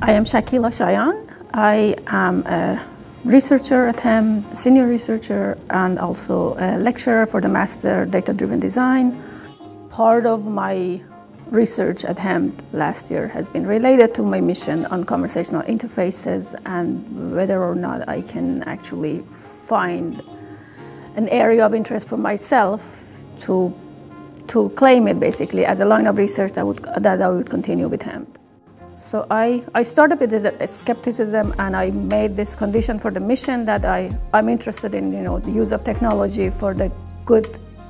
I am Shakila Shayan. I am a researcher at HEM, senior researcher, and also a lecturer for the Master Data-Driven Design. Part of my research at HEM last year has been related to my mission on conversational interfaces and whether or not I can actually find an area of interest for myself to claim it basically as a line of research that I would continue with HEM. So I started with a skepticism, and I made this condition for the mission that I'm interested in, the use of technology for the good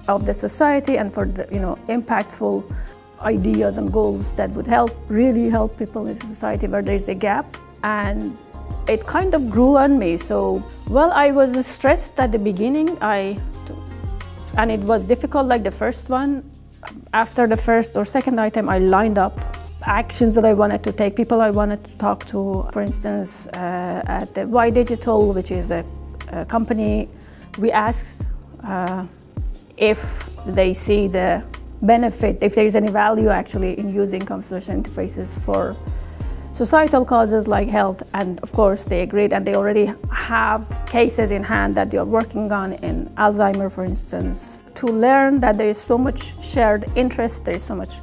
of the society and for the, impactful ideas and goals that would really help people in society where there's a gap. And it kind of grew on me. So, well, I was stressed at the beginning, and it was difficult like the first one. After the first or second item, I lined up actions that I wanted to take, people I wanted to talk to. For instance, at the Y Digital, which is a company, we asked if they see the benefit, if there is any value actually in using conversational interfaces for societal causes like health, and of course they agreed, and they already have cases in hand that they are working on in Alzheimer, for instance. To learn that there is so much shared interest, there is so much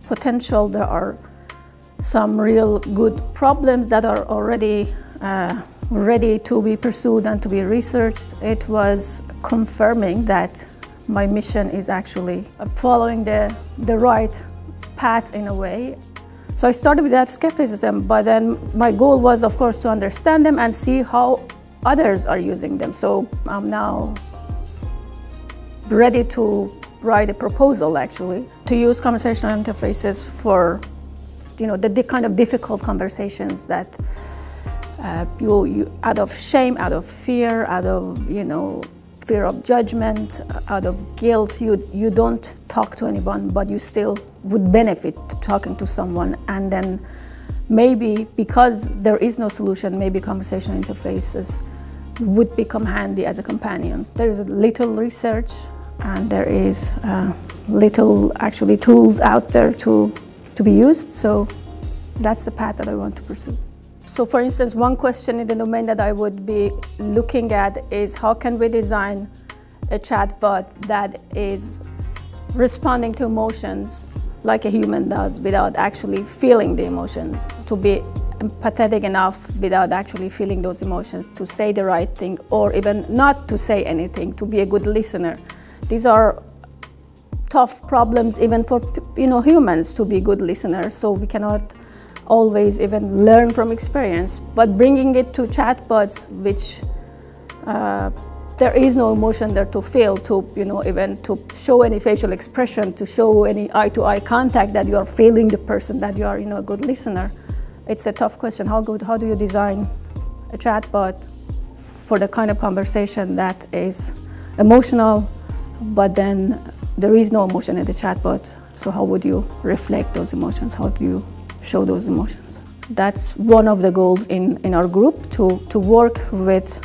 potential, there are some real good problems that are already ready to be pursued and to be researched. It was confirming that my mission is actually following the right path in a way. So I started with that skepticism, but then my goal was, of course, to understand them and see how others are using them. So I'm now ready to write a proposal, actually, to use conversational interfaces for, the kind of difficult conversations that you out of shame, out of fear, out of, fear of judgment, out of guilt, you don't talk to anyone, but you still would benefit talking to someone. And then maybe because there is no solution, maybe conversational interfaces would become handy as a companion. There is a little research and there is little actually tools out there to be used. So that's the path that I want to pursue. So for instance, one question in the domain that I would be looking at is how can we design a chatbot that is responding to emotions like a human does without actually feeling the emotions, to be empathetic enough without actually feeling those emotions, to say the right thing or even not to say anything, to be a good listener. These are tough problems even for humans to be good listeners, so we cannot always even learn from experience. But bringing it to chatbots, which there is no emotion there to feel, to even to show any facial expression, to show any eye-to-eye contact that you are feeling the person, that you are a good listener. It's a tough question. How do you design a chatbot for the kind of conversation that is emotional, but then there is no emotion in the chatbot? So how would you reflect those emotions? How do you show those emotions? That's one of the goals in our group, to work with,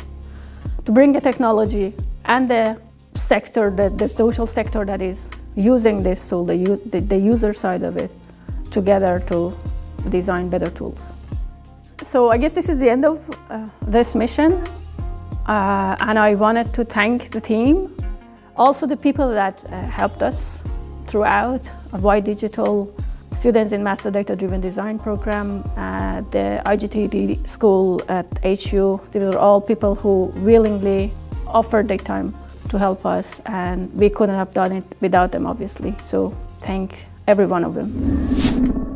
to bring the technology and the sector, the social sector that is using this tool, the user side of it, together to design better tools. So I guess this is the end of this mission, and I wanted to thank the team, also the people that helped us throughout, Y Digital, students in Master Data-Driven Design program, the IGTD school at HU. These are all people who willingly offered their time to help us, and we couldn't have done it without them, obviously. So thank every one of them.